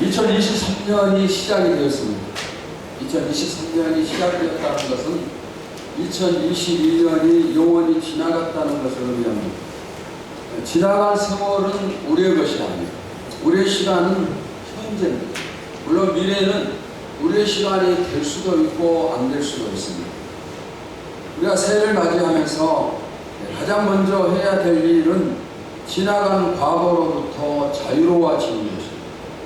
2023년이 시작이 되었습니다. 2023년이 시작되었다는 것은 2022년이 영원히 지나갔다는 것을 의미합니다. 지나간 세월은 우리의 것이 아닙니다. 우리의 시간은 현재입니다. 물론 미래는 우리의 시간이 될 수도 있고 안 될 수도 있습니다. 우리가 새해를 맞이하면서 가장 먼저 해야 될 일은 지나간 과거로부터 자유로워지는 것입니다.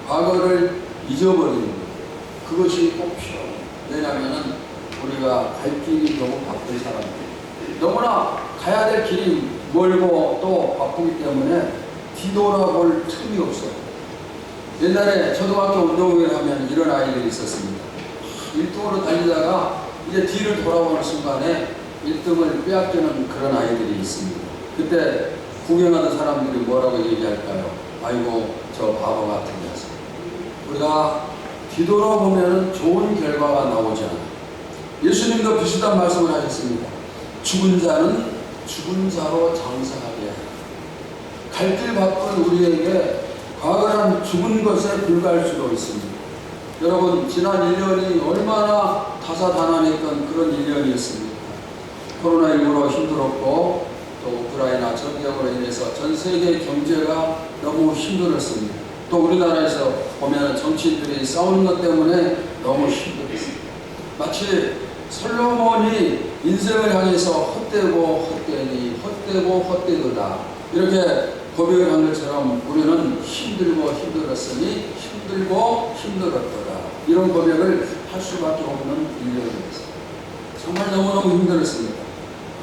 과거를 잊어버리는 것. 그것이 꼭 필요합니다. 왜냐하면 우리가 갈 길이 너무 바쁜 사람들, 너무나 가야 될 길이 멀고 또 바쁘기 때문에 뒤돌아볼 틈이 없어요. 옛날에 초등학교 운동회를 하면 이런 아이들이 있었습니다. 1등으로 달리다가 이제 뒤를 돌아보는 순간에 1등을 빼앗기는 그런 아이들이 있습니다. 그때 구경하는 사람들이 뭐라고 얘기할까요? 아이고 저 바보 같은 녀석. 우리가 뒤돌아보면 좋은 결과가 나오지 않아요. 예수님도 비슷한 말씀을 하셨습니다. 죽은 자는 죽은 자로 장사하게 하라. 갈 길 바쁜 우리에게 과거란 죽은 것에 불과할 수도 있습니다. 여러분, 지난 1년이 얼마나 다사다난했던 그런 1년이었습니까? 코로나19로 힘들었고 또 우크라이나 전쟁으로 인해서 전 세계 경제가 너무 힘들었습니다. 또 우리나라에서 보면 정치인들이 싸우는 것 때문에 너무 힘들었습니다. 마치 솔로몬이 인생을 향해서 헛되고 헛되니 헛되고 헛되도다 이렇게 고백을 한 것처럼 우리는 힘들고 힘들었으니 힘들고 힘들었도다 이런 고백을 할 수밖에 없는 일년이었습니다. 정말 너무너무 힘들었습니다.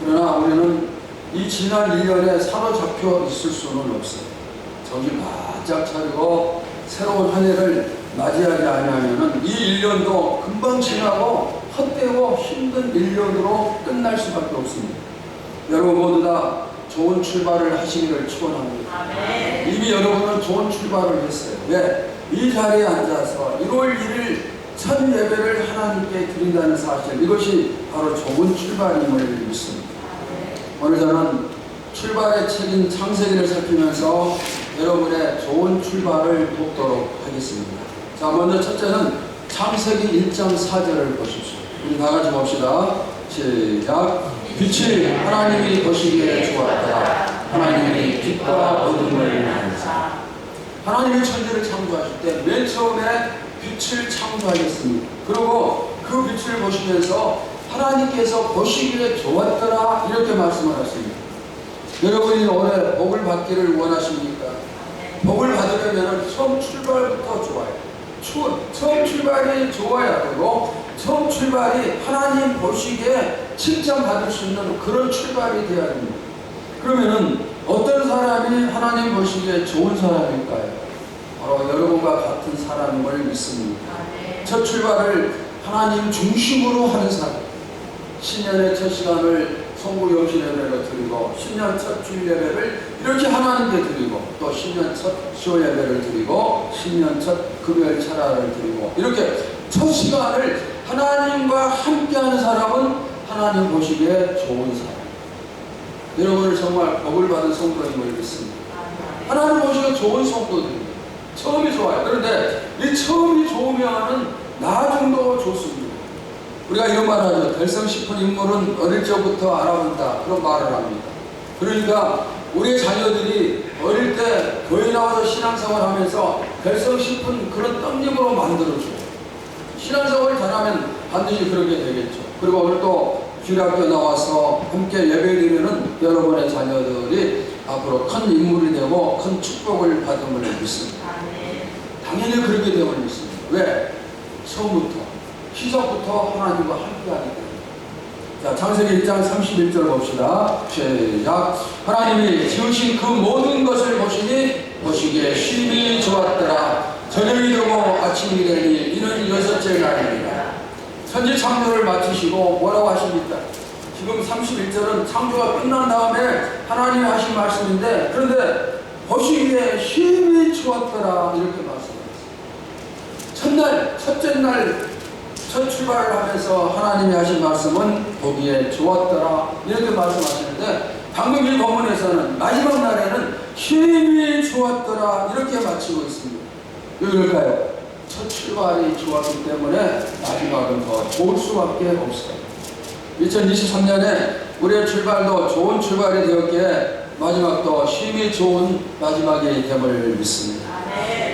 그러나 우리는 이 지난 1년에 사로잡혀 있을 수는 없어요. 정신 바짝 차리고 새로운 한 해를 맞이하지 않으면 이 1년도 금방 지나고 헛되고 힘든 1년으로 끝날 수밖에 없습니다. 여러분 모두 다 좋은 출발을 하시기를 축원합니다. 이미 여러분은 좋은 출발을 했어요. 왜? 이 자리에 앉아서 1월 1일 첫 예배를 하나님께 드린다는 사실, 이것이 바로 좋은 출발임을 믿습니다. 오늘 저는 출발의 책인 창세기를 살피면서 여러분의 좋은 출발을 돕도록 하겠습니다. 자, 먼저 첫째는 창세기 1장 4절을 보십시오. 우리 다 같이 봅시다. 시작. 빛이 하나님이 보시기에 좋았더라. 하나님이 빛과 어둠을 하사. 하나님이 천지를 창조하실 때 맨 처음에 빛을 창조하셨습니다. 그리고 그 빛을 보시면서 하나님께서 보시기에 좋았더라 이렇게 말씀을 하십니다. 여러분이 올해 복을 받기를 원하십니까? 복을 받으려면 처음 출발부터 좋아요. 처음 출발이 좋아야 되고 처음 출발이 하나님 보시기에 칭찬받을 수 있는 그런 출발이 되어야 됩니다. 그러면은 어떤 사람이 하나님 보시기에 좋은 사람일까요? 바로 여러분과 같은 사람임을 믿습니다. 첫 출발을 하나님 중심으로 하는 사람, 신년의 첫 시간을 성부 영신 예배로 드리고 신년 첫 주일 예배를 이렇게 하나님께 드리고 또 신년 첫 시호 예배를 드리고 신년 첫 금요일 차라를 드리고 이렇게 첫 시간을 하나님과 함께하는 사람은 하나님 보시기에 좋은 사람. 여러분을 정말 복을 받은 성도임을 믿습니다. 하나님 보시기에 좋은 성도들입니다. 처음이 좋아요. 그런데 이 처음이 좋으면 나중도 좋습니다. 우리가 이런 말을 하죠. 될성 싶은 인물은 어릴 적부터 알아본다. 그런 말을 합니다. 그러니까 우리의 자녀들이 어릴 때 교회 나와서 신앙생활 하면서 될성 싶은 그런 떡잎으로 만들어줘요. 신앙생활을 잘하면 반드시 그렇게 되겠죠. 그리고 오늘 또 주일학교 나와서 함께 예배드리는 여러분의 자녀들이 앞으로 큰 인물이 되고 큰 축복을 받음을 믿습니다. 당연히 그렇게 됨을 믿습니다. 왜? 처음부터 시작부터 하나님과 함께하기 때문에. 자, 창세기 1장 31절 봅시다. 시작. 하나님이 지으신 그 모든 것을 보시기에 심히 좋았더라. 저녁이 되고 아침이 되니 이는 여섯째 날입니다. 천지 창조를 마치시고 뭐라고 하십니까? 지금 31절은 창조가 끝난 다음에 하나님이 하신 말씀인데, 그런데 보시기에 심히 좋았더라 이렇게 말씀하셨어요. 첫째 날 첫 출발을 하면서 하나님이 하신 말씀은 보기에 좋았더라 이렇게 말씀하시는데, 방금 이 본문에서는 마지막 날에는 심히 좋았더라 이렇게 마치고 있습니다. 왜 그럴까요? 첫 출발이 좋았기 때문에 마지막은 더 좋을 수밖에 없어요. 2023년에 우리의 출발도 좋은 출발이 되었기에 마지막도 쉼이 좋은 마지막이 됨을 믿습니다.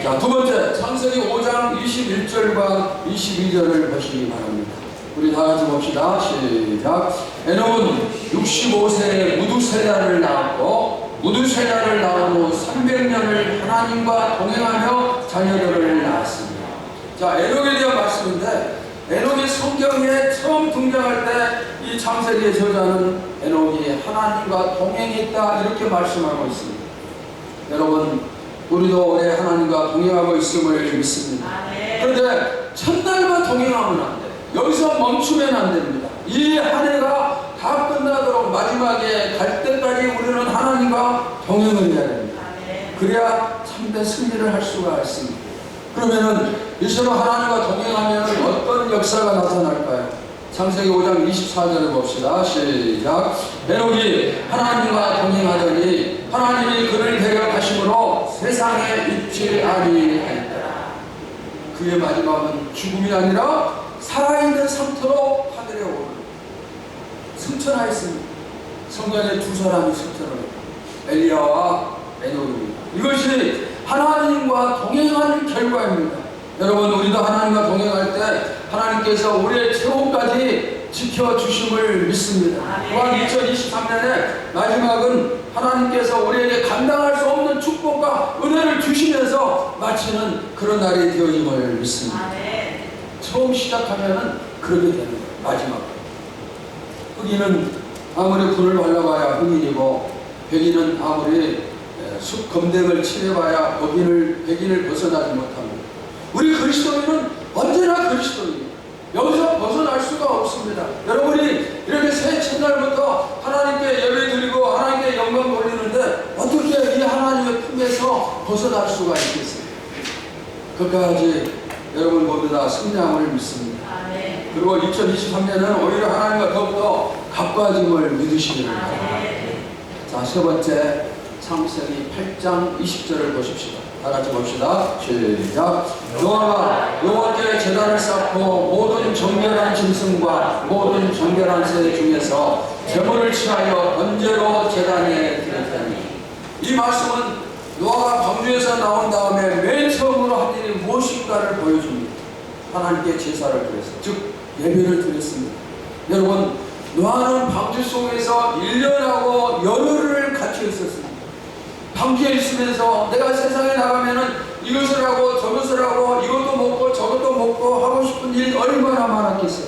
자, 두 번째, 창세기 5장 21절과 22절을 보시기 바랍니다. 우리 다 같이 봅시다. 시작. 에녹은 65세에 무두셀라를 낳았고 무두셀라를 낳은 후 300년을 하나님과 동행하며 자녀들을 낳았습니다. 자, 에녹에 대한 말씀인데 에녹이 성경에 처음 등장할 때 이 창세기의 저자는 에녹이 하나님과 동행했다 이렇게 말씀하고 있습니다. 여러분, 우리도 올해 하나님과 동행하고 있음을 믿습니다. 그런데 첫날만 동행하면 안 돼요. 여기서 멈추면 안 됩니다. 이 한 해가 다 끝나도록 마지막에 갈 때까지 우리는 하나님과 동행을 해야 됩니다. 그래야 참된 승리를 할 수가 있습니다. 그러면은 이처럼 하나님과 동행하면 어떤 역사가 나타날까요? 창세기 5장 24절을 봅시다. 시작. 에녹이 하나님과 동행하더니 하나님이 그를 데려가심으로 세상에 있지 아니하였더라. 그의 마지막은 죽음이 아니라 살아있는 상태로 하늘에 오르는 승천하였습니다. 성경에 두 사람이 승천을 했다. 엘리야와 에녹입니다. 이것이 하나님과 동행하는 결과입니다. 여러분, 우리도 하나님과 동행할 때 하나님께서 우리의 최후까지 지켜주심을 믿습니다. 또한 2023년에 마지막은 하나님께서 우리에게 감당할 수 없는 축복과 은혜를 주시면서 마치는 그런 날이 되어짐을 믿습니다. 처음 시작하면은 그렇게 되는 거예요. 마지막. 흑인은 아무리 불을 발라봐야 흑인이고 백인은 아무리 숲 검댕을 칠해봐야 백인을 벗어나지 못합니다. 우리 그리스도인은 언제나 그리스도인이에요. 여기서 벗어날 수가 없습니다. 여러분이 이렇게 새해 첫날부터 하나님께 예배드리고 하나님께 영광 돌리는데 어떻게 이 하나님의 품에서 벗어날 수가 있겠어요? 끝까지 여러분 모두 다 승리함을 믿습니다. 그리고 2023년은 오히려 하나님과 더욱더 가까워짐을 믿으시기를 바랍니다. 자, 세 번째, 창세기 8장 20절을 보십시다. 다 같이 봅시다. 시작. 노아가 여호와께 제단을 쌓고 모든 정결한 짐승과 모든 정결한 새 중에서 제물을 취하여 번제로 제단에 드렸다니. 이 말씀은 노아가 방주에서 나온 다음에 맨 처음으로 한 일이 무엇인가를 보여줍니다. 하나님께 제사를 드렸어요. 즉 예배를 드렸습니다. 여러분, 노아는 방주 속에서 1년하고 열흘을 갇혀 있었습니다. 방주에 있으면서 내가 세상에 나가면은 이것을 하고 저것을 하고 이것도 먹고 저것도 먹고 하고 싶은 일이 얼마나 많았겠어요.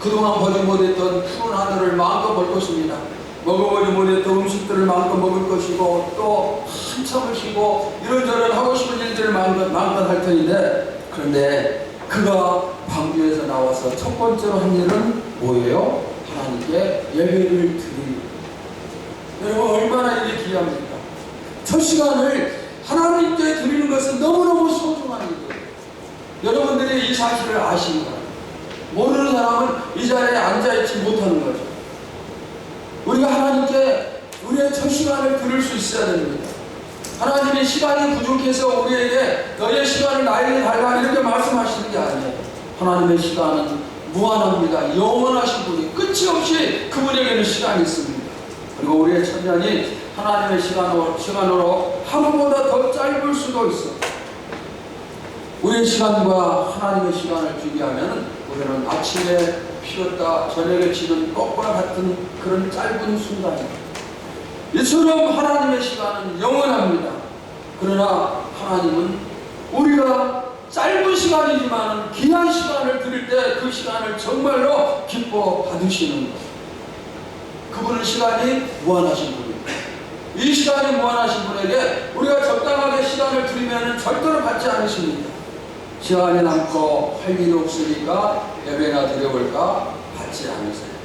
그동안 보지 못했던 푸른 하늘을 마음껏 볼 것입니다. 먹어보지 못했던 음식들을 마음껏 먹을 것이고 또 한참을 쉬고 이런저런 하고 싶은 일들을 마음껏 할 터인데, 그런데 그가 방주에서 나와서 첫 번째로 한 일은 뭐예요? 하나님께 예배를 드리는. 여러분, 얼마나 이게 귀합니까? 첫 시간을 하나님께 드리는 것은 너무너무 소중한 일이에요. 여러분들이 이 사실을 아시는 거예요. 모르는 사람은 이 자리에 앉아있지 못하는 거죠. 우리가 하나님께 우리의 첫 시간을 드릴 수 있어야 됩니다. 하나님이 시간이 부족해서 우리에게 너의 시간을 나에게 달라 이렇게 말씀하시는 게 아니에요. 하나님의 시간은 무한합니다. 영원하신 분이 끝이 없이 그분에게는 시간이 있습니다. 그리고 우리의 천년이 하나님의 시간으로 하루보다 더 짧을 수도 있어. 우리의 시간과 하나님의 시간을 비교하면 우리는 아침에 피었다 저녁에 지는 꽃과 같은 그런 짧은 순간입니다. 이처럼 하나님의 시간은 영원합니다. 그러나 하나님은 우리가 짧은 시간이지만 귀한 시간을 드릴 때 그 시간을 정말로 기뻐 받으시는 것. 그분은 시간이 무한하신 분입니다. 이 시간이 무한하신 분에게 우리가 적당하게 시간을 드리면 절대로 받지 않으십니다. 시간이 남고 할 일이 없으니까 예배나 드려볼까? 받지 않으세요.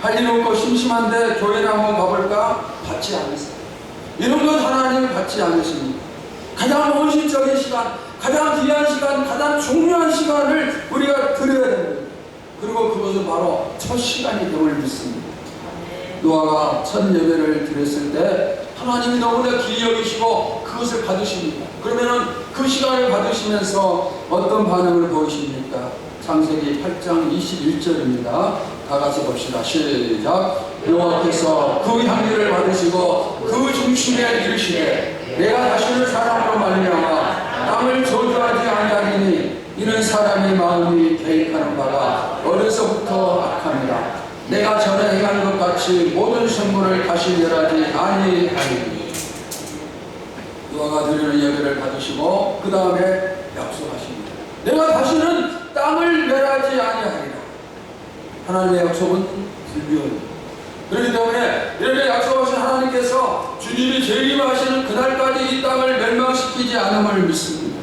할 일 없고 심심한데 교회나 한번 가볼까? 받지 않으세요. 이런 건 하나님을 받지 않으십니다. 가장 헌신적인 시간, 가장 귀한 시간, 가장 중요한 시간을 우리가 드려야 됩니다. 그리고 그것은 바로 첫 시간이 됨을 믿습니다. 노아가 첫 예배를 드렸을 때 하나님이 너무나 귀히 여기시고 그것을 받으십니다. 그러면은 그 시간을 받으시면서 어떤 반응을 보이십니까? 창세기 8장 21절입니다. 다 같이 봅시다. 시작. 여호와께서 그 향기를 받으시고 그 중심에 이르시되 내가 다시는 사람으로 말미암아 땅을 저주하지 아니하리니 이는 사람의 마음이 계획하는 바가 어려서부터 악합니다. 내가 전에 행한 것 같이 모든 생물을 다시 멸하지 아니하리니. 노아가 드리는 예배를 받으시고 그 다음에 약속하십니다. 내가 다시는 땅을 멸하지 아니하리라. 하나님의 약속은 불변입니다. 그렇기 때문에 이렇게 약속하신 하나님께서 주님이 재림하시는 그날까지 이 땅을 멸망시키지 않음을 믿습니다.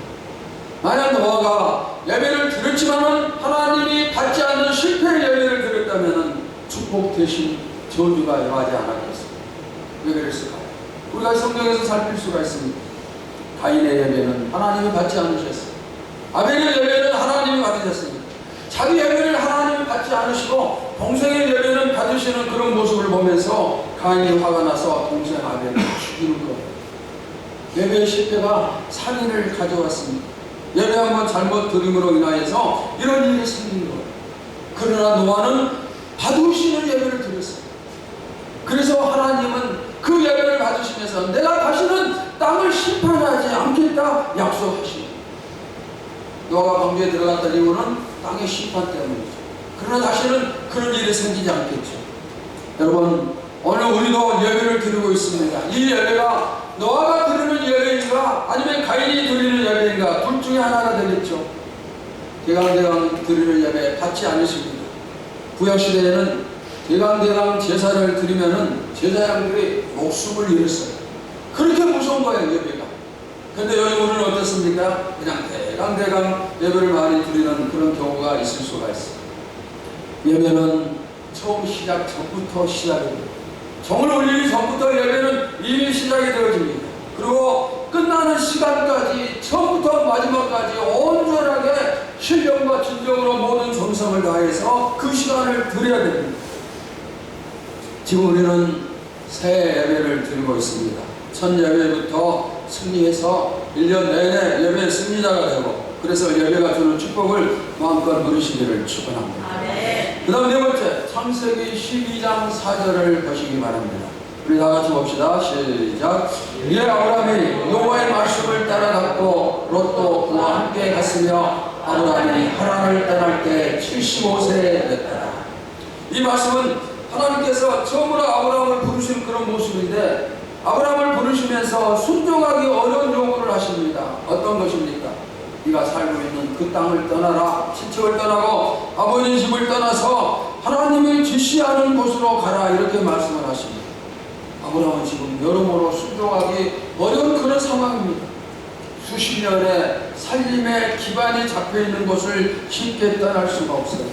만약 노아가 예배를 드렸지만은 하나님이 받지 않는 실패의 예배를 드렸다면은 축복 대신 저주가 임하지 않았겠습니다. 왜 그랬을까요? 우리가 성경에서 살필 수가 있습니다. 가인의 예배는 하나님이 받지 않으셨어요. 아벨의 예배는 하나님이 받으셨습니다. 자기 예배를 하나님이 받지 않으시고 동생의 예배는 받으시는 그런 모습을 보면서 가인이 화가 나서 동생 아벨을 죽이는 거예요. 예배의 실패가 살인을 가져왔습니다. 예배 한번 잘못 드림으로 인하여서 이런 일이 생긴 거예요. 그러나 노아는 받으시는 예배를 드렸어요. 그래서 하나님은 그 예배를 받으시면서 내가 다시는 땅을 심판하지 않겠다 약속하십니다. 노아가 범죄에 들어갔던 이유는 땅의 심판 때문이죠. 그러나 다시는 그런 일이 생기지 않겠죠. 여러분, 오늘 우리도 예배를 드리고 있습니다. 이 예배가 노아가 드리는 예배인가 아니면 가인이 드리는 예배인가 둘 중에 하나가 되겠죠. 대강대강 드리는 예배 받지 않으십니다. 구약시대에는 대강대강 제사를 드리면은 제사장들이 목숨을 잃었어요. 그렇게 무서운 거예요, 예배가. 근데 여기 우리는 어떻습니까? 그냥 대강대강 예배를 많이 드리는 그런 경우가 있을 수가 있어요. 예배는 처음 시작 전부터 시작입니다. 정을 올리기 전부터 예배는 이미 시작이 되어집니다. 그리고 끝나는 시간까지 처음부터 마지막까지 온전하게 신령과 진정으로 모든 정성을 다해서 그 시간을 드려야 됩니다. 지금 우리는 새 예배를 드리고 있습니다. 첫 예배부터 승리해서 1년 내내 예배 승리자가 되고 그래서 예배가 주는 축복을 마음껏 누리시기를 축원합니다. 그 다음 네 번째 창세기 12장 4절을 보시기 바랍니다. 우리 다 같이 봅시다. 시작. 이에 아브라함이 여호와의 말씀을 따라갔고 롯도 그와 함께 갔으며 아브라함이 하란을 떠날 때 75세에 됐다. 이 말씀은 하나님께서 처음으로 아브라함을 부르신 그런 모습인데 아브라함을 부르시면서 순종하기 어려운 요구를 하십니다. 어떤 것입니까? 네가 살고 있는 그 땅을 떠나라. 친척을 떠나고 아버지 집을 떠나서 하나님이 지시하는 곳으로 가라. 이렇게 말씀을 하십니다. 아브라함은 지금 여러모로 순종하기 어려운 그런 상황입니다. 수십 년의 살림의 기반이 잡혀있는 곳을 쉽게 떠날 수가 없어요.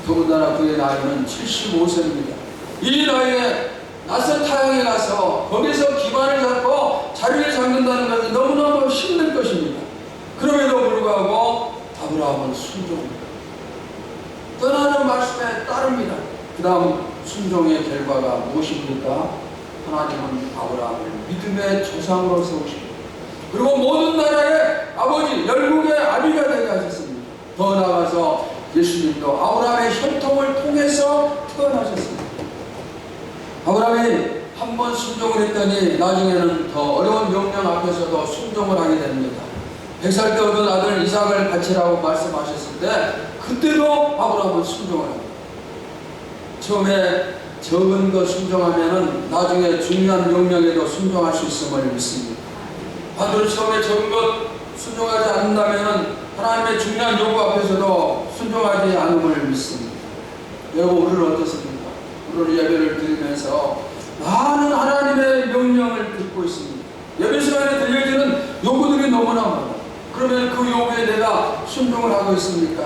더군다나 그의 나이는 75세입니다. 이 나이에 낯선 타향에 가서 거기서 기반을 잡고 자리를 잡는다는 것은 너무너무 힘들 것입니다. 그럼에도 불구하고 아브라함은 순종합니다. 떠나는 말씀에 따릅니다. 그 다음 순종의 결과가 무엇입니까? 하나님은 아브라함을 믿음의 조상으로 세우십니다. 그리고 모든 나라의 아버지, 열국의 아비가 되게 하셨습니다. 더 나아가서 예수님도 아브라함의 혈통을 통해서 태어나셨습니다. 아브라함이 한 번 순종을 했더니 나중에는 더 어려운 명령 앞에서도 순종을 하게 됩니다. 100살 때 얻은 아들 이삭을 바치라고 말씀하셨을 때 그때도 아브라함은 순종을 합니다. 처음에 적은 것 순종하면은 나중에 중요한 명령에도 순종할 수 있음을 믿습니다. 반대로 처음에 적은 것 순종하지 않는다면은 하나님의 중요한 요구 앞에서도 순종하지 않음을 믿습니다. 여러분 우리는 어떻습니까? 우리는 예배를 드리면서 많은 하나님의 명령을 듣고 있습니다. 예배 시간에 들려지는 요구들이 너무나 많아요. 그러면 그 요구에 내가 순종을 하고 있습니까?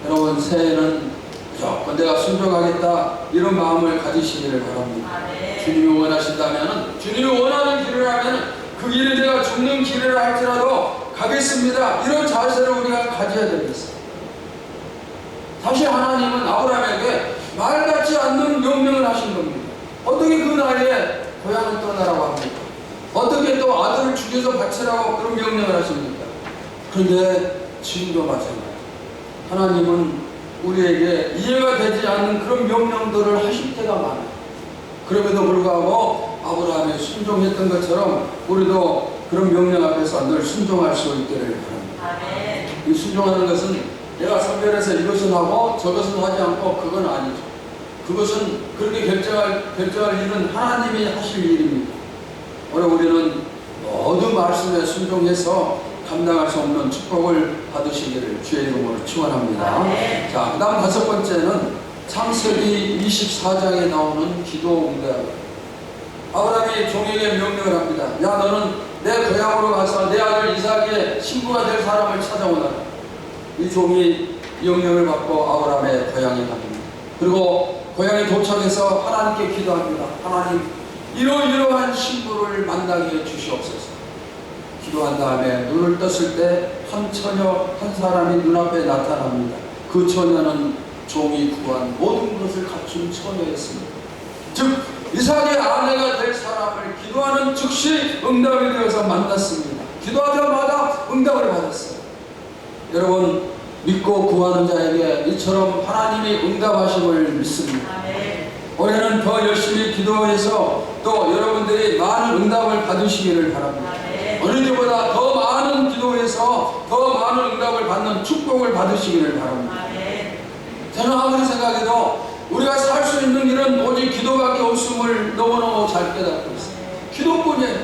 여러분 새해는 무조건 내가 순종하겠다 이런 마음을 가지시기를 바랍니다. 주님이 원하신다면 주님이 원하는 길을 하면 그 길에 내가 죽는 길을 할지라도 가겠습니다. 이런 자세를 우리가 가져야 되겠어요. 다시 하나님은 아브라함에게 말 같지 않는 명령을 하신 겁니다. 어떻게 그 나이에 고향을 떠나라고 합니까? 어떻게 또 아들을 죽여서 바치라고 그런 명령을 하십니까? 그런데 지금도 마찬가지. 하나님은 우리에게 이해가 되지 않는 그런 명령들을 하실 때가 많아요. 그럼에도 불구하고 아브라함이 순종했던 것처럼 우리도 그런 명령 앞에서 늘 순종할 수 있기를 바랍니다. 이 순종하는 것은 내가 선별해서 이것은 하고 저것은 하지 않고 그건 아니죠. 그것은 그렇게 결정할 일은 하나님이 하실 일입니다. 오늘 우리는 모든 말씀에 순종해서 감당할 수 없는 축복을 받으시기를 주의 이름으로 축원합니다. 자, 그 다음 다섯 번째는 창세기 24장에 나오는 기도 응답. 아브라함이 종에게 명령을 합니다. 야, 너는 내 고향으로 가서 내 아들 이삭의 신부가 될 사람을 찾아오너라. 이 종이 명령을 받고 아브라함의 고향에 갑니다. 그리고 고향에 도착해서 하나님께 기도합니다. 하나님, 이러이러한 신부를 만나게 해 주시옵소서. 기도한 다음에 눈을 떴을 때 한 처녀 한 사람이 눈앞에 나타납니다. 그 처녀는 종이 구한 모든 것을 갖춘 처녀였습니다. 즉 이삭의 아내가 될 사람을 기도하는 즉시 응답이 되어서 만났습니다. 기도하자마자 응답을 받았어요. 여러분, 믿고 구하는 자에게 이처럼 하나님이 응답하심을 믿습니다. 올해는 더 열심히 기도해서 또 여러분들이 많은 응답을 받으시기를 바랍니다. 어느 때보다 더 많은 기도해서 더 많은 응답을 받는 축복을 받으시기를 바랍니다. 저는 아무리 생각해도 우리가 살 수 있는 일은 오직 기도밖에 없음을 너무너무 잘 깨닫고 있습니다. 기도뿐이에요.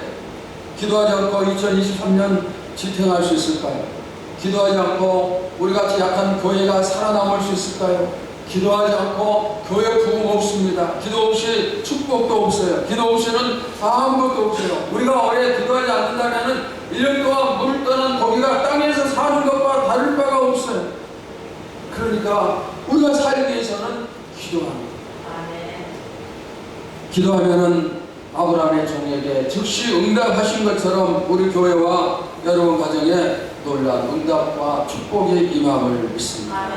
기도하지 않고 2023년 지탱할 수 있을까요? 기도하지 않고 우리같이 약한 교회가 살아남을 수 있을까요? 기도하지 않고 교회 부흥 없습니다. 기도 없이 축복도 없어요. 기도 없이는 아무것도 없어요. 우리가 올해 기도하지 않는다면 1년 동안 물 떠난 고기가 땅에서 사는 것과 다를 바가 없어요. 그러니까 우리가 살기 위해서는 기도합니다. 기도하면은 아브라함의 종에게 즉시 응답하신 것처럼 우리 교회와 여러분 가정에 놀라운 응답과 축복이 임함을 믿습니다.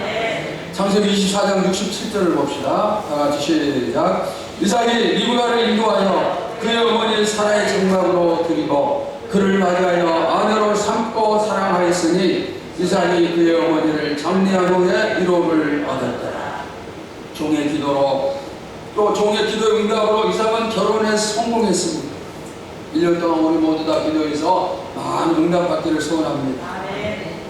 창세기 24장 67절을 봅시다. 다같이 시작. 이삭이 리브가를 인도하여 그의 어머니 사라의 장막으로 드리고 그를 맞이하여 아내로 삼고 사랑하였으니 이삭이 그의 어머니를 장례한 후에 이로를 얻었더라. 종의 기도로 또 종의 기도의 응답으로 이삭은 결혼에 성공했습니다. 1년 동안 우리 모두 다 기도해서 많은 응답받기를 소원합니다.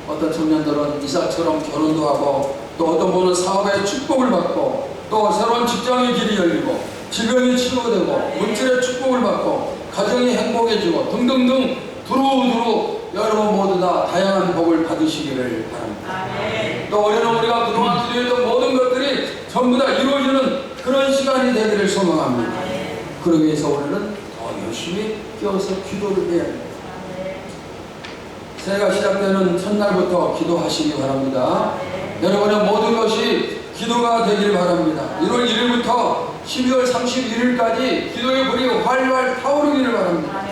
어떤 청년들은 이삭처럼 결혼도 하고 또 어떤 분은 사업에 축복을 받고 또 새로운 직장의 길이 열리고 질병이 치료되고 물질의 축복을 받고 가정이 행복해지고 등등등 두루두루 여러분 모두 다 다양한 복을 받으시기를 바랍니다. 또 올해는 우리가 그동안 기도했던 모든 것들이 전부 다 이루어지는 그런 시간이 되기를 소망합니다. 그러기 위해서 올해는 더 열심히 끼어서 기도를 해야 합니다. 새해가 시작되는 첫날부터 기도하시기 바랍니다. 여러분의 모든 것이 기도가 되길 바랍니다. 1월 1일부터 12월 31일까지 기도의 불이 활활 타오르기를 바랍니다.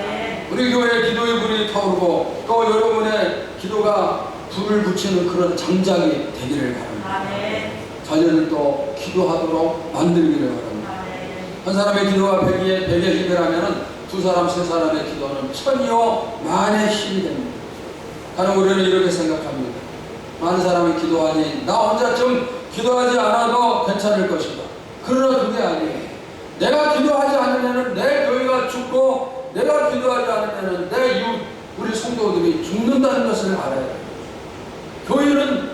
우리 교회에 기도의 불이 타오르고 또 여러분의 기도가 불을 붙이는 그런 장작이 되기를 바랍니다. 자녀를 또 기도하도록 만들기를 바랍니다. 한 사람의 기도가 100의 힘이라면 두 사람, 세 사람의 기도는 천이요 만의 힘이 됩니다. 가령 우리는 이렇게 생각합니다. 많은 사람이 기도하니 나 혼자 좀 기도하지 않아도 괜찮을 것이다. 그러나 그게 아니에요. 내가 기도하지 않으면 내 교회가 죽고 내가 기도하지 않으면 내 이웃 우리 성도들이 죽는다는 것을 알아야 해요. 교회는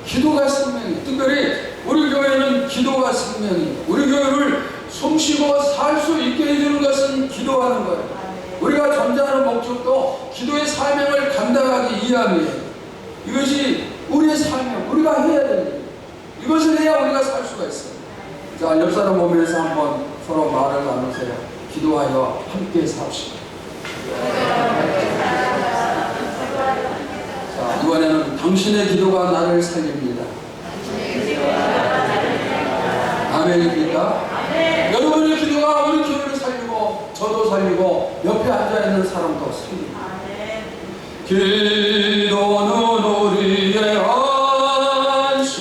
기도가 생명이에요. 특별히 우리 교회는 기도가 생명이에요. 우리 교회를 숨쉬고 살 수 있게 해주는 것은 기도하는 거예요. 우리가 존재하는 목적도 기도의 사명을 감당하기 위함이에요. 이것이 우리의 사명, 우리가 해야 되는 거예요. 이것을 해야 우리가 살 수가 있어요. 자, 옆 사람 보면서 한번 서로 말을 나누세요. 기도하여 함께 삽시다. 자, 이번에는 당신의 기도가 나를 살립니다. 아멘입니까? 여러분의 기도가 우리 교회를 살리고 저도 살리고 옆에 앉아있는 사람도 살립니다. 기도는 우리의 안식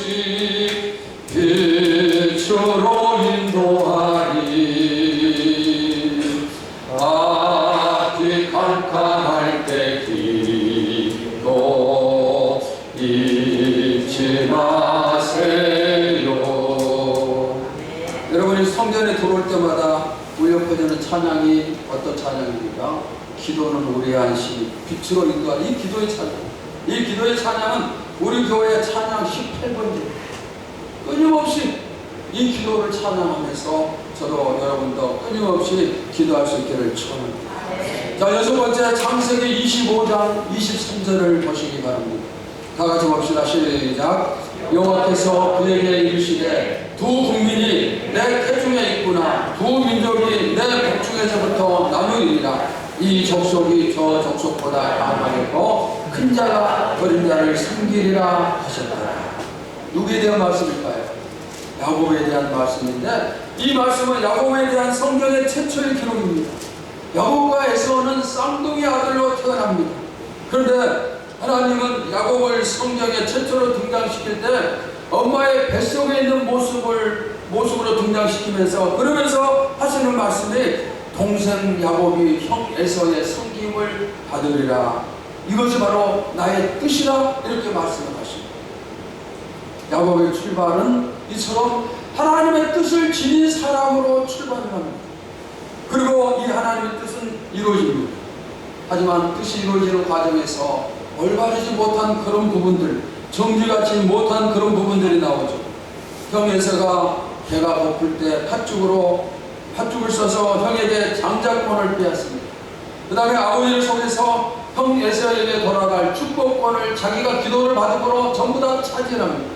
빛으로 인도하리. 아득한 들어올 때마다 울려 퍼지는 찬양이 어떤 찬양입니까? 기도는 우리의 안식, 빛으로 인도하는 이 기도의 찬양. 이 기도의 찬양은 우리 교회의 찬양 18번째. 끊임없이 이 기도를 찬양하면서 저도 여러분도 끊임없이 기도할 수 있기를 축원합니다. 자, 여섯 번째 창세기 25장 23절을 보시기 바랍니다. 다 같이 봅시다. 시작. 여호와께서 그에게 이르시되 두 국민이 내 태중에 있구나. 두 민족이 내 복중에서부터 나누리라. 이 족속이 저 족속보다 강하겠고 큰 자가 어린 자를 섬기리라 하셨더라. 누구에 대한 말씀일까요? 야곱에 대한 말씀인데, 이 말씀은 야곱에 대한 성경의 최초의 기록입니다. 야곱과 에서는 쌍둥이 아들로 태어납니다. 그런데 하나님은 야곱을 성경에 최초로 등장시킬 때 엄마의 뱃속에 있는 모습으로 등장시키면서, 그러면서 하시는 말씀이 동생 야곱이 형 에서의 섬김을 받으리라. 이것이 바로 나의 뜻이라, 이렇게 말씀을 하십니다. 야곱의 출발은 이처럼 하나님의 뜻을 지닌 사람으로 출발을 합니다. 그리고 이 하나님의 뜻은 이루어집니다. 하지만 뜻이 이루어지는 과정에서 올바르지 못한 그런 부분들, 정직하지 못한 그런 부분들이 나오죠. 형 에서가 배가 고플 때 팥죽을 써서 형에게 장자권을 빼앗습니다. 그 다음에 아버지를 속여서 형 에서에게 돌아갈 축복권을 자기가 기도를 받음으로 전부 다 차지합니다.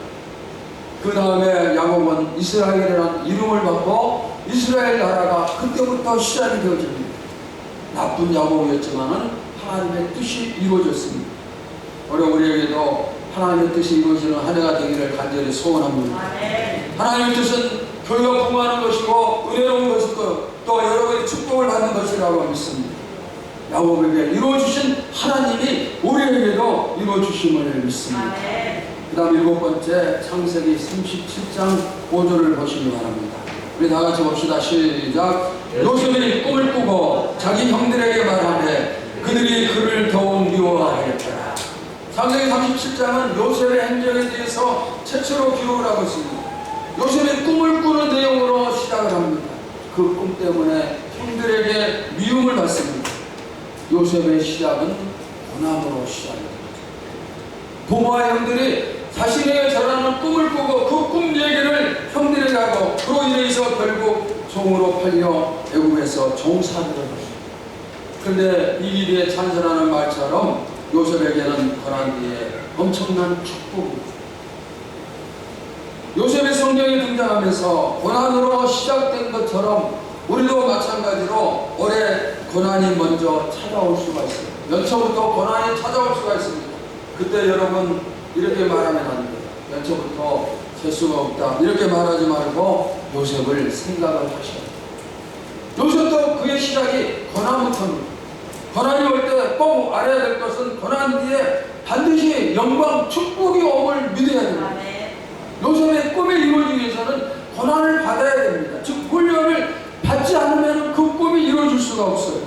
그 다음에 야곱은 이스라엘이라는 이름을 받고 이스라엘 나라가 그때부터 시작이 되어집니다. 나쁜 야곱이었지만은 하나님의 뜻이 이루어졌습니다. 우리에게도 하나님의 뜻이 이루어지는 한 해가 되기를 간절히 소원합니다. 하나님의 뜻은 교회가 공부하는 것이고 은혜로운 것이고 또 여러분의 축복을 받는 것이라고 믿습니다. 야곱에게 이루어주신 하나님이 우리에게도 이루어주심을 믿습니다. 그 다음 일곱 번째 창세기 37장 5절을 보시기 바랍니다. 우리 다 같이 봅시다. 시작. 요셉이 꿈을 꾸고 자기 형들에게 말하되 그들이 그를 더욱 미워하였더라. 창세기 37장은 요셉의 행적에 대해서 최초로 기록을 하고 있습니다. 요셉이 꿈을 꾸는 내용으로 시작을 합니다. 그 꿈 때문에 형들에게 미움을 받습니다. 요셉의 시작은 고난으로 시작합니다. 부모와 형들이 자신에게 전하는 꿈을 꾸고 그 꿈 얘기를 형들에게 하고, 그로 인해서 결국 종으로 팔려 애굽에서 종살이를 합니다. 그런데 이 일에 찬선하는 말처럼 요셉에게는 고난 뒤에 엄청난 축복입니다. 요셉의 성경에 등장하면서 고난으로 시작된 것처럼 우리도 마찬가지로 올해 고난이 먼저 찾아올 수가 있어요. 연초부터 고난이 찾아올 수가 있습니다. 그때 여러분 이렇게 말하면 안 돼요. 연초부터 재수가 없다, 이렇게 말하지 말고 요셉을 생각을 하셔야 돼요. 요셉도 그의 시작이 고난부터입니다. 고난이 올 때 꼭 알아야 될 것은 고난 뒤에 반드시 영광, 축복이 옴을 믿어야 됩니다. 요셉의 꿈이 이루어지기 위해서는 고난을 받아야 됩니다. 즉 훈련을 받지 않으면 그 꿈이 이루어질 수가 없어요.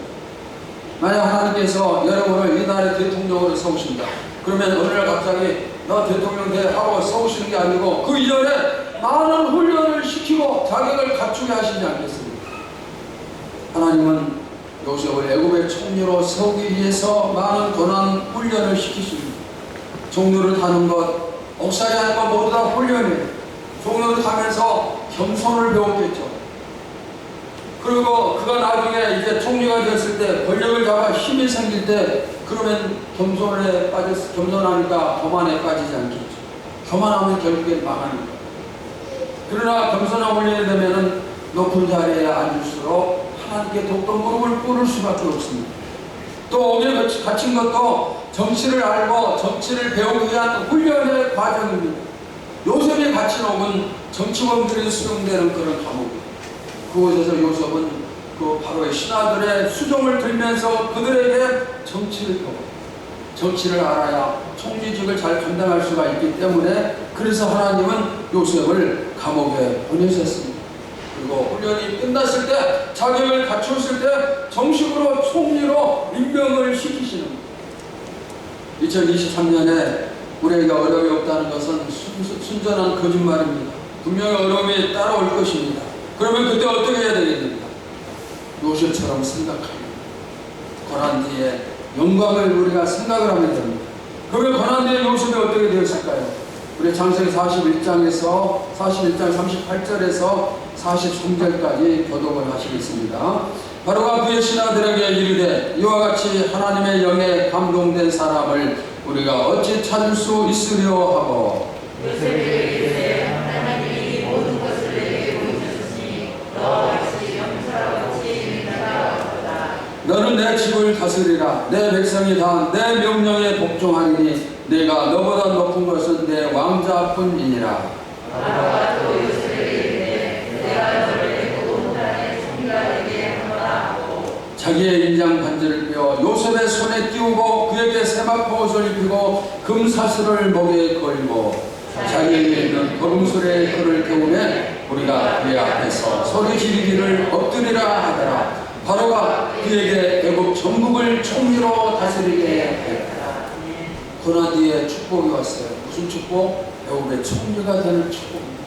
만약 하나님께서 여러분을 이 나라의 대통령으로 세우신다. 그러면 어느 날 갑자기 너 대통령 돼 하고 세우시는 게 아니고 그 이전에 많은 훈련을 시키고 자격을 갖추게 하시지 않겠습니까? 하나님은 요셉을 애굽의 총리로 세우기 위해서 많은 고난 훈련을 시키십니다. 종로를 타는 것, 옥살이 하는 것 모두 다 훈련이에요. 종로를 타면서 겸손을 배웠겠죠. 그리고 그가 나중에 이제 총리가 됐을 때 권력을 잡아 힘이 생길 때 그러면 겸손하니까 교만에 빠지지 않겠죠. 교만하면 결국엔 망하는 거예요. 그러나 겸손한 훈련이 되면은 높은 자리에 앉을수록 하나님께 더욱더 무릎을 꿇을 수밖에 없습니다. 또 오늘 갇힌 것도 정치를 알고 정치를 배우기 위한 훈련의 과정입니다. 요셉이 갇힌 옥은 정치범들이 수용되는 그런 감옥입니다. 그곳에서 요셉은 그 바로의 신하들의 수종을 들면서 그들에게 정치를 배워, 정치를 알아야 총리직을 잘 감당할 수가 있기 때문에, 그래서 하나님은 요셉을 감옥에 보내셨습니다. 그리고 훈련이 끝났을 때, 자격을 갖췄을 때 정식으로 총리로 임명을 시키시는 거예요. 2023년에 우리에게 어려움이 없다는 것은 순전한 거짓말입니다. 분명히 어려움이 따라올 것입니다. 그러면 그때 어떻게 해야 되겠습니까? 요셉처럼 생각합니다. 고난 뒤에 영광을 우리가 생각을 하면 됩니다. 그러면 고난 뒤에 요셉이 어떻게 되었을까요? 우리 창세기 41장 38절에서 43절까지 교독을 하시겠습니다. 바로가 그의 신하들에게 이르되 이와 같이 하나님의 영에 감동된 사람을 우리가 어찌 찾을 수 있으려 하고 요셉에게 이르되 하나님이 모든 것을 내게 보이셨으니 너와 같이 영사와 같이 인하였도다. 너는 내 집을 다스리라. 내 백성이 다 내 명령에 복종하리니 내가 너보다 높은 것은 내 왕자뿐이니라. 바로가 또 요셉에게 이르되 내가 너를 내고 온 땅의 총리가 되게 하노라 하고 자기의 인장 반지를 빼어 요셉의 손에 띄우고 그에게 세마포 옷을 입히고 금사슬을 목에 걸고 자기에게 있는 거름술의 그를 태우매 우리가 그의 앞에서 소리 지르기를 엎드리라 하더라. 바로가 그에게 애굽 전국을 총리로 다스리게 했다. 고난 뒤에 축복이 왔어요. 무슨 축복? 애굽의 총리가 되는 축복입니다.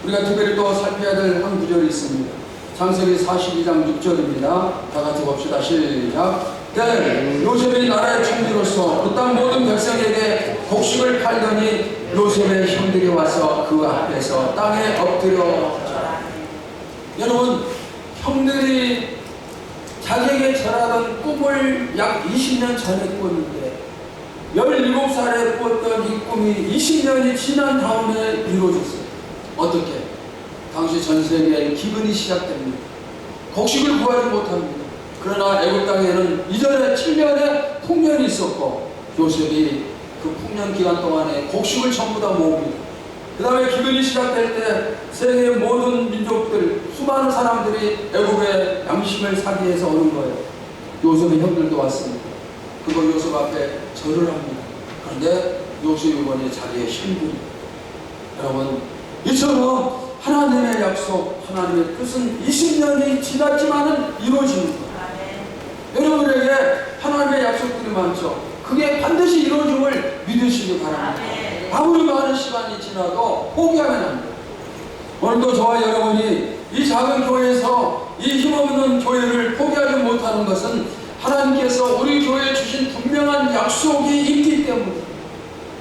우리가 특별히 또 살펴야 될 한 구절이 있습니다. 창세기 42장 6절입니다. 다 같이 봅시다. 시작. 요셉이 나라의 총리로서 그 땅 모든 백성에게 곡식을 팔더니 요셉의 형들이 와서 그 앞에서 땅에 엎드려 절하니. 여러분, 형들이 자기에게 절하던 꿈을 약 20년 전에 꿨는데 17살에 꾸었던 이 꿈이 20년이 지난 다음에 이루어졌어요. 어떻게? 당시 전 세계에 기근이 시작됩니다. 곡식을 구하지 못합니다. 그러나 애굽 땅에는 이전에 7년의 풍년이 있었고 요셉이 그 풍년 기간 동안에 곡식을 전부 다 모읍니다. 그 다음에 기근이 시작될 때 세계의 모든 민족들, 수많은 사람들이 애굽의 양식을 사기 위해서 오는 거예요. 요셉의 형들도 왔습니다. 그거 요셉 앞에 절을 합니다. 그런데 요셉이 보니 자기의 형들이, 여러분, 이처럼 하나님의 약속, 하나님의 뜻은 20년이 지났지만은 이루어지는 거예요. 여러분에게 하나님의 약속들이 많죠. 그게 반드시 이루어짐을 믿으시기 바랍니다. 아무리 많은 시간이 지나도 포기하면 안 돼요. 오늘도 저와 여러분이 이 작은 교회에서 이 힘없는 교회를 포기하지 못하는 것은 하나님께서 우리 교회에 주신 분명한 약속이 있기 때문입니다.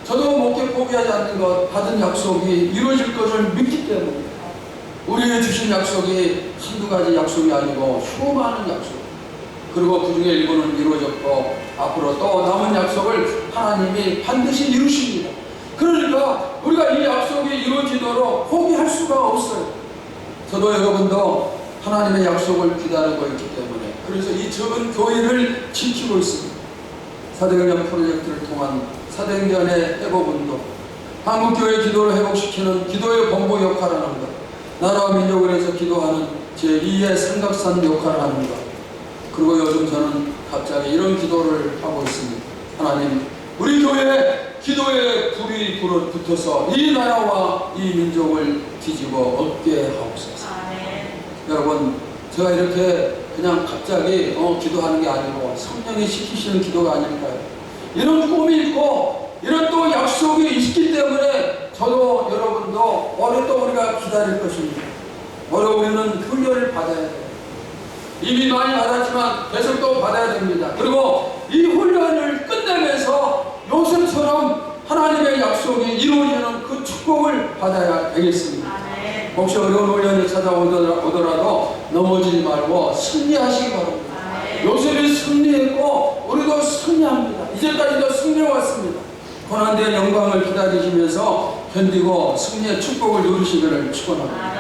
저도 목회 포기하지 않는 것, 받은 약속이 이루어질 것을 믿기 때문입니다. 우리에게 주신 약속이 한두 가지 약속이 아니고 수많은 약속, 그리고 그 중에 일부는 이루어졌고 앞으로 또 남은 약속을 하나님이 반드시 이루십니다. 그러니까 우리가 이 약속이 이루어지도록 포기할 수가 없어요. 저도 여러분도 하나님의 약속을 기다리고 있기 때문에 그래서 이 적은 교회를 지키고 있습니다. 사도행전 프로젝트를 통한 사도행전의 회복운동, 한국교회 기도를 회복시키는 기도의 본부 역할을 하는 것, 나라와 민족을 위해서 기도하는 제2의 삼각산 역할을 하는 것, 그리고 요즘 저는 갑자기 이런 기도를 하고 있습니다. 하나님, 우리 교회에 기도의 불이 붙어서 이 나라와 이 민족을 뒤집어 엎게 하옵소서. 여러분, 제가 이렇게 그냥 갑자기 기도하는 게 아니고 성령이 시키시는 기도가 아닐까요? 이런 꿈이 있고 이런 또 약속이 있기 때문에 저도 여러분도 오래 또 우리가 기다릴 것입니다. 오래 우리는 훈련을 받아야 돼요. 이미 많이 받았지만 계속 또 받아야 됩니다. 그리고 이 훈련을 끝내면서 요셉처럼 하나님의 약속이 이루어지는 그 축복을 받아야 되겠습니다. 혹시 어려운 훈련이 찾아오더라도 넘어지지 말고 승리하시기 바랍니다. 요셉이 승리했고 우리도 승리합니다. 이제까지도 승리해왔습니다. 고난된 영광을 기다리시면서 견디고 승리의 축복을 누리시기를 축원합니다.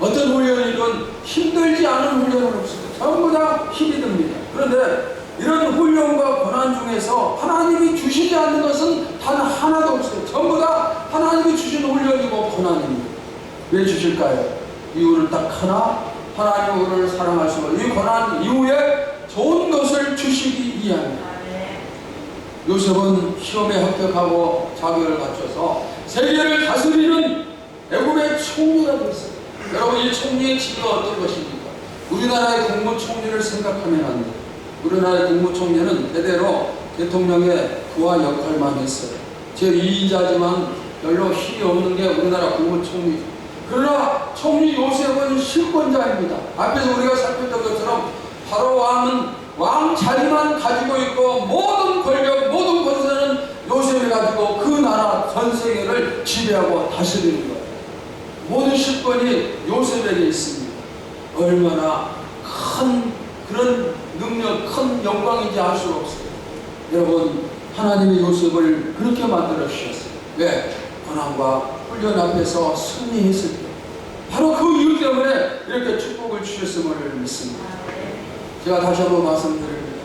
어떤 훈련이든 힘들지 않은 훈련은 없습니다. 전부 다 힘이 듭니다. 그런데 이런 훈련과 고난 중에서 하나님이 주시지 않는 것은 단 하나도 없어요. 전부 다 하나님이 주신 훈련이고 고난입니다. 왜 주실까요? 이유는 딱 하나, 하나님 우리를 사랑하시고 이 고난 이후에 좋은 것을 주시기 위함입니다. 요셉은 시험에 합격하고 자격을 갖춰서 세계를 다스리는 애굽의 총리가 됐어요. 여러분, 이 총리의 직위가 어떤 것입니까? 우리나라의 국무총리를 생각하면 안 돼요. 우리나라의 국무총리는 대대로 대통령의 부하 역할만 했어요. 제2인자지만 별로 힘이 없는 게 우리나라 국무총리. 그러나 총리 요셉은 실권자입니다. 앞에서 우리가 살폈던 것처럼 바로 왕 자리만 가지고 있고 모든 권력, 모든 권세는 요셉이 가지고 그 나라 전 세계를 지배하고 다스리는 거예요. 모든 실권이 요셉에게 있습니다. 얼마나 큰 그런 능력, 큰 영광인지 알 수 없어요. 여러분, 하나님이 요셉을 그렇게 만들어 주셨어요. 왜? 고난과 훈련 앞에서 승리했을 때 바로 그 이유 때문에 이렇게 축복을 주셨음을 믿습니다. 제가 다시 한번 말씀드립니다.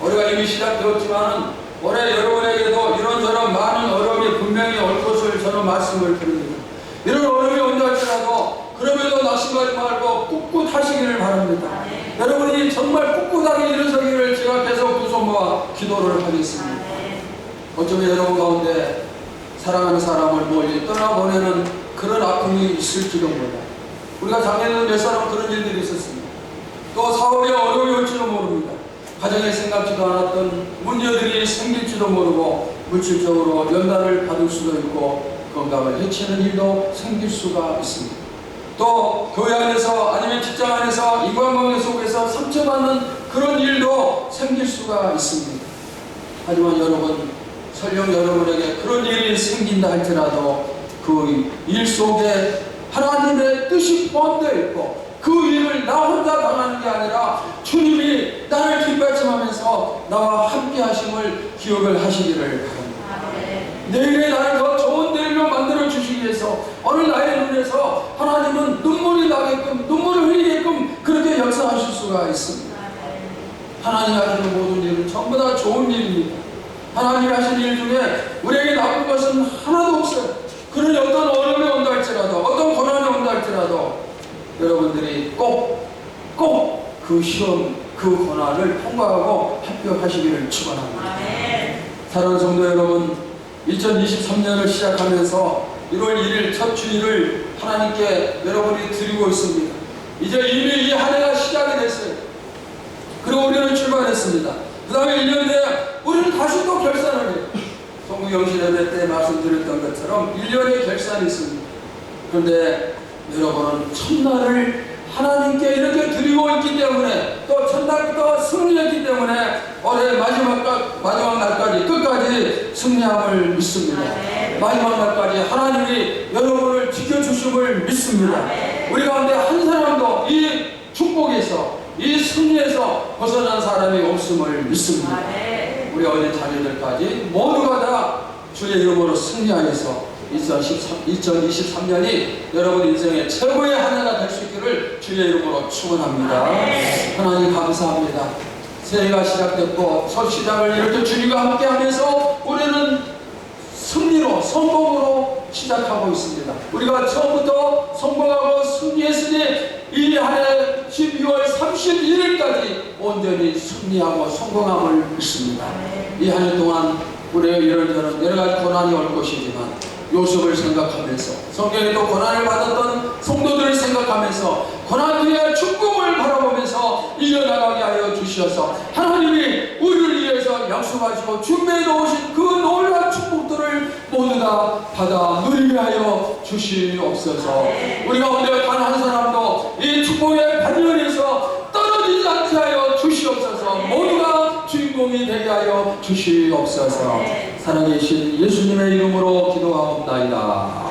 올해가 이미 시작되었지만 올해 여러분에게도 이런저런 많은 어려움이 분명히 올 것을 저는 말씀을 드립니다. 이런 어려움이 온다 할지라도 그럼에도 낙심하지 말고 꿋꿋 하시기를 바랍니다. 여러분이 정말 꿋꿋하게 일어서기를 제가 계속 두 손 모아 기도를 하겠습니다. 어쩌면 여러분 가운데 사랑하는 사람을 멀리 떠나보내는 그런 아픔이 있을지도 몰라. 우리가 작년에는 몇 사람 그런 일들이 있었습니다. 또 사업에 어려움이 올지도 모릅니다. 가정에 생각지도 않았던 문제들이 생길지도 모르고 물질적으로 연단을 받을 수도 있고 건강을 해치는 일도 생길 수가 있습니다. 또 교회 안에서 아니면 직장 안에서 인간관계 속에서 상처받는 그런 일도 생길 수가 있습니다. 하지만 여러분, 설령 여러분에게 그런 일이 생긴다 할지라도 그 일 속에 하나님의 뜻이 포함되어 있고 그 일을 나 혼자 당하는 게 아니라 주님이 나를 뒷받침하면서 나와 함께 하심을 기억을 하시기를 바랍니다. 내일의 나를 더 좋은 내일로 만들어 주시기 위해서 오늘 나의 눈에서 하나님은 눈물이 나게끔, 눈물을 흘리게끔 그렇게 역사하실 수가 있습니다. 하나님이 하시는 모든 일은 전부 다 좋은 일입니다. 하나님이 하신 일 중에 우리에게 나쁜 것은 하나도 없어요. 그러니 어떤 어려움이 온다 할지라도, 어떤 고난이 온다 할지라도 여러분들이 꼭 그 시험, 그 고난을 통과하고 합격하시기를 축원합니다. 사랑하는 성도 여러분, 2023년을 시작하면서 1월 1일 첫 주일을 하나님께 여러분이 드리고 있습니다. 이제 이미 이 한 해가 시작이 됐어요. 그리고 우리는 출발했습니다. 그 다음에 1년 뒤에 우리는 다시 또 결산을 해요. 성부경신 예배 때 말씀드렸던 것처럼 1년의 결산이 있습니다. 그런데 여러분은 첫날을 하나님께 이렇게 드리고 있기 때문에 또 첫날부터 승리했기 때문에 올해 마지막 날까지 끝까지 승리함을 믿습니다. 마지막 날까지 하나님이 여러분을 지켜주심을 믿습니다. 우리 가운데 한 사람도 이 축복에서 이 승리에서 벗어난 사람이 없음을 믿습니다. 우리 어린 자녀들까지 모두가 다 주의 이름으로 승리하여서 2023년이 여러분 인생의 최고의 한 해가 될 수 있기를 주의 이름으로 축원합니다. 하나님 감사합니다. 새해가 시작됐고 첫 시작을 이렇게 주님과 함께하면서 우리는 승리로, 성공으로 시작하고 있습니다. 우리가 처음부터 성공하고 승리했으니 이 한 해 12월 31일까지 온전히 승리하고 성공함을 믿습니다. 이 한 해 동안 우리의 이런저런 여러 가지 고난이 올 것이지만 요셉을 생각하면서 성경에도 고난을 받았던 성도들을 생각하면서 고난 뒤에 축복을 바라보면서 이겨나가게 하여 주시어서 하나님이 우리를 위해서 약속하시고 준비해 놓으신 그 놀라운 축복들을 모두 다 받아 누리게 하여 주시옵소서. 우리 가운데 단 한 사람도 이 축복의 반열에서 떨어지지 않게 하여 주시옵소서. 모두가 주인공이 되게 하여 주시옵소서. 살아계신 예수님의 이름으로 기도하옵나이다.